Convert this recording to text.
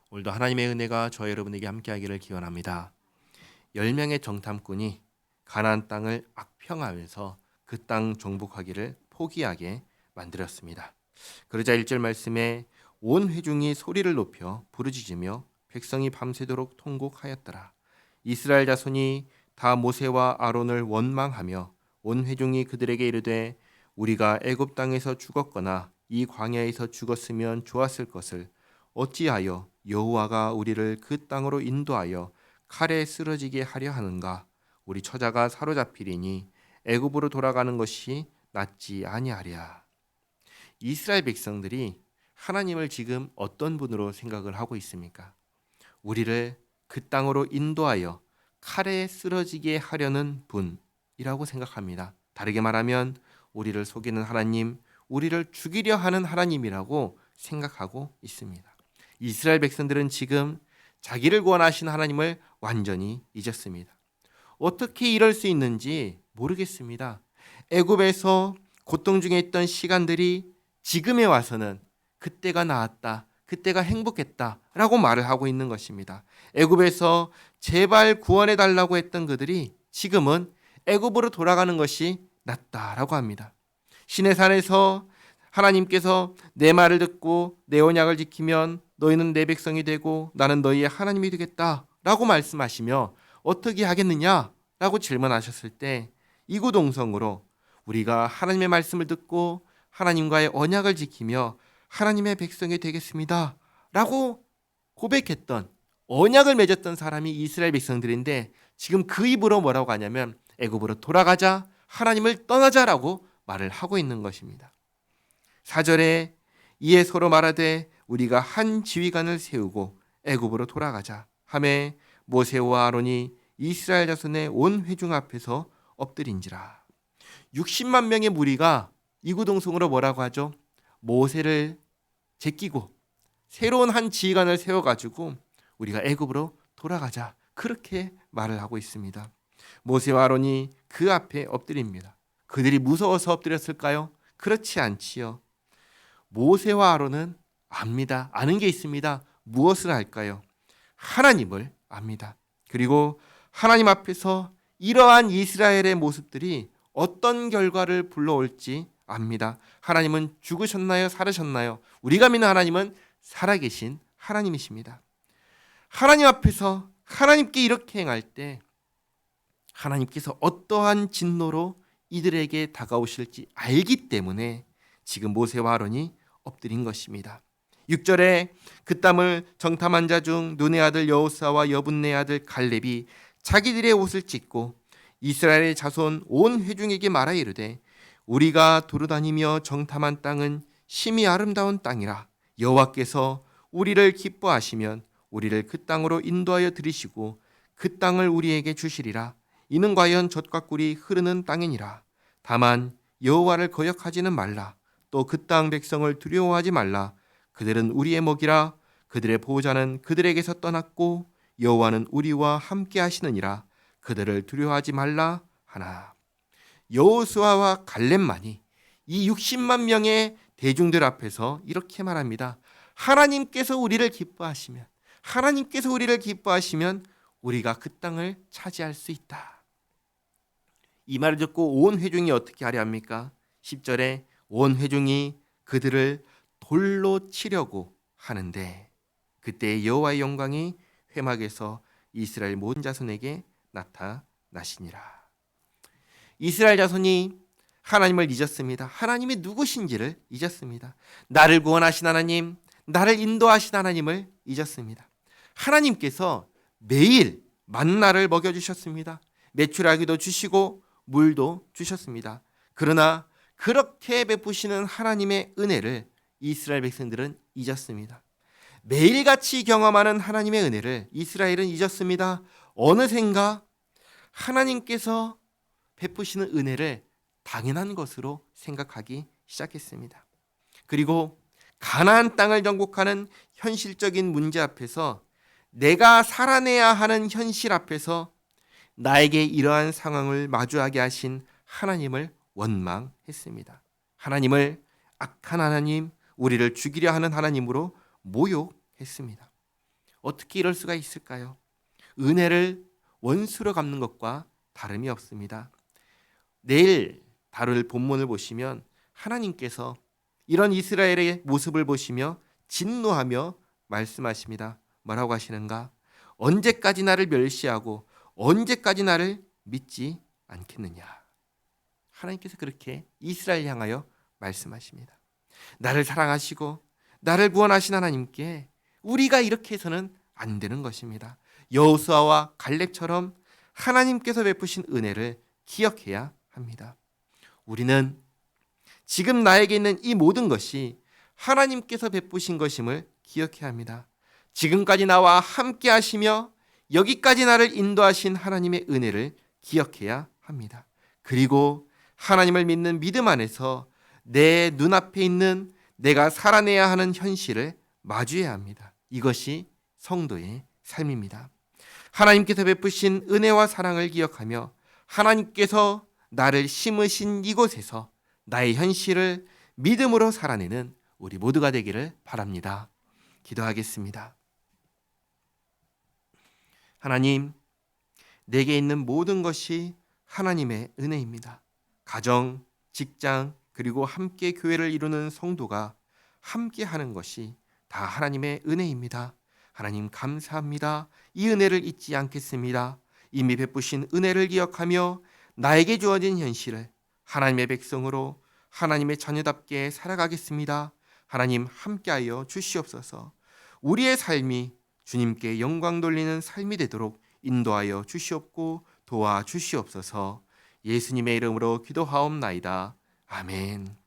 오늘도 하나님의 은혜가 저와 여러분에게 함께하기를 기원합니다. 10명의 정탐꾼이 가나안 땅을 악평하면서 그 땅 정복하기를 포기하게 만들었습니다. 그러자 1절 말씀에 온 회중이 소리를 높여 부르짖으며 백성이 밤새도록 통곡하였더라. 이스라엘 자손이 다 모세와 아론을 원망하며 온 회중이 그들에게 이르되 우리가 애굽 땅에서 죽었거나 이 광야에서 죽었으면 좋았을 것을 어찌하여 여호와가 우리를 그 땅으로 인도하여 칼에 쓰러지게 하려 하는가? 우리 처자가 사로잡히리니 애굽으로 돌아가는 것이 낫지 아니하랴. 이스라엘 백성들이 하나님을 지금 어떤 분으로 생각을 하고 있습니까? 우리를 그 땅으로 인도하여 칼에 쓰러지게 하려는 분이라고 생각합니다. 다르게 말하면 우리를 속이는 하나님, 우리를 죽이려 하는 하나님이라고 생각하고 있습니다. 이스라엘 백성들은 지금 자기를 구원하신 하나님을 완전히 잊었습니다. 어떻게 이럴 수 있는지 모르겠습니다. 애굽에서 고통 중에 있던 시간들이 지금에 와서는 그때가 나았다, 그때가 행복했다라고 말을 하고 있는 것입니다. 애굽에서 제발 구원해 달라고 했던 그들이 지금은 애굽으로 돌아가는 것이 낫다라고 합니다. 시내산에서 하나님께서 내 말을 듣고 내 언약을 지키면 너희는 내 백성이 되고 나는 너희의 하나님이 되겠다라고 말씀하시며 어떻게 하겠느냐라고 질문하셨을 때 이구동성으로 우리가 하나님의 말씀을 듣고 하나님과의 언약을 지키며 하나님의 백성이 되겠습니다라고 고백했던 언약을 맺었던 사람이 이스라엘 백성들인데 지금 그 입으로 뭐라고 하냐면 애굽으로 돌아가자, 하나님을 떠나자라고 말을 하고 있는 것입니다. 4절에 이에 서로 말하되 우리가 한 지휘관을 세우고 애굽으로 돌아가자 하매 모세와 아론이 이스라엘 자손의 온 회중 앞에서 엎드린지라. 60만 명의 무리가 이구동성으로 뭐라고 하죠? 모세를 제끼고 새로운 한 지휘관을 세워가지고 우리가 애굽으로 돌아가자 그렇게 말을 하고 있습니다. 모세와 아론이 그 앞에 엎드립니다. 그들이 무서워서 엎드렸을까요? 그렇지 않지요. 모세와 아론은 압니다. 아는 게 있습니다. 무엇을 할까요? 하나님을 압니다. 그리고 하나님 앞에서 이러한 이스라엘의 모습들이 어떤 결과를 불러올지 압니다. 하나님은 죽으셨나요? 살으셨나요? 우리가 믿는 하나님은 살아계신 하나님이십니다. 하나님 앞에서 하나님께 이렇게 행할 때 하나님께서 어떠한 진노로 이들에게 다가오실지 알기 때문에 지금 모세와 아론이 엎드린 것입니다. 6절에 그 땅을 정탐한 자 중 눈의 아들 여호수아와 여분네 아들 갈렙이 자기들의 옷을 찢고 이스라엘의 자손 온 회중에게 말하 이르되 우리가 두루다니며 정탐한 땅은 심히 아름다운 땅이라 여호와께서 우리를 기뻐하시면 우리를 그 땅으로 인도하여 들이시고 그 땅을 우리에게 주시리라. 이는 과연 젖과 꿀이 흐르는 땅이니라. 다만 여호와를 거역하지는 말라. 또 그 땅 백성을 두려워하지 말라. 그들은 우리의 먹이라. 그들의 보호자는 그들에게서 떠났고 여호와는 우리와 함께 하시느니라. 그들을 두려워하지 말라 하나. 여호수아와 갈렙만이 이 60만 명의 대중들 앞에서 이렇게 말합니다. 하나님께서 우리를 기뻐하시면 우리가 그 땅을 차지할 수 있다. 이 말을 듣고 온 회중이 어떻게 하려 합니까? 10절에 온 회중이 그들을 돌로 치려고 하는데 그때 여호와의 영광이 회막에서 이스라엘 모든 자손에게 나타나시니라. 이스라엘 자손이 하나님을 잊었습니다. 하나님이 누구신지를 잊었습니다. 나를 구원하신 하나님, 나를 인도하신 하나님을 잊었습니다. 하나님께서 매일 만나를 먹여주셨습니다. 메추라기도 주시고 물도 주셨습니다. 그러나 그렇게 베푸시는 하나님의 은혜를 이스라엘 백성들은 잊었습니다. 매일같이 경험하는 하나님의 은혜를 이스라엘은 잊었습니다. 어느샌가 하나님께서 베푸시는 은혜를 당연한 것으로 생각하기 시작했습니다. 그리고 가나안 땅을 정복하는 현실적인 문제 앞에서 내가 살아내야 하는 현실 앞에서 나에게 이러한 상황을 마주하게 하신 하나님을 원망했습니다. 하나님을 악한 하나님, 우리를 죽이려 하는 하나님으로 모욕했습니다. 어떻게 이럴 수가 있을까요? 은혜를 원수로 갚는 것과 다름이 없습니다. 내일 다룰 본문을 보시면 하나님께서 이런 이스라엘의 모습을 보시며 진노하며 말씀하십니다. 뭐라고 하시는가? 언제까지 나를 멸시하고 언제까지 나를 믿지 않겠느냐. 하나님께서 그렇게 이스라엘 향하여 말씀하십니다. 나를 사랑하시고 나를 구원하신 하나님께 우리가 이렇게 해서는 안 되는 것입니다. 여호수아와 갈렙처럼 하나님께서 베푸신 은혜를 기억해야 합니다. 우리는 지금 나에게 있는 이 모든 것이 하나님께서 베푸신 것임을 기억해야 합니다. 지금까지 나와 함께 하시며 여기까지 나를 인도하신 하나님의 은혜를 기억해야 합니다. 그리고 하나님을 믿는 믿음 안에서 내 눈앞에 있는 내가 살아내야 하는 현실을 마주해야 합니다. 이것이 성도의 삶입니다. 하나님께서 베푸신 은혜와 사랑을 기억하며 하나님께서 나를 심으신 이곳에서 나의 현실을 믿음으로 살아내는 우리 모두가 되기를 바랍니다. 기도하겠습니다. 하나님, 내게 있는 모든 것이 하나님의 은혜입니다. 가정, 직장, 그리고 함께 교회를 이루는 성도가 함께 하는 것이 다 하나님의 은혜입니다. 하나님 감사합니다. 이 은혜를 잊지 않겠습니다. 이미 베푸신 은혜를 기억하며 나에게 주어진 현실을 하나님의 백성으로 하나님의 자녀답게 살아가겠습니다. 하나님 함께하여 주시옵소서. 우리의 삶이 주님께 영광 돌리는 삶이 되도록 인도하여 주시옵고 도와주시옵소서. 예수님의 이름으로 기도하옵나이다. 아멘.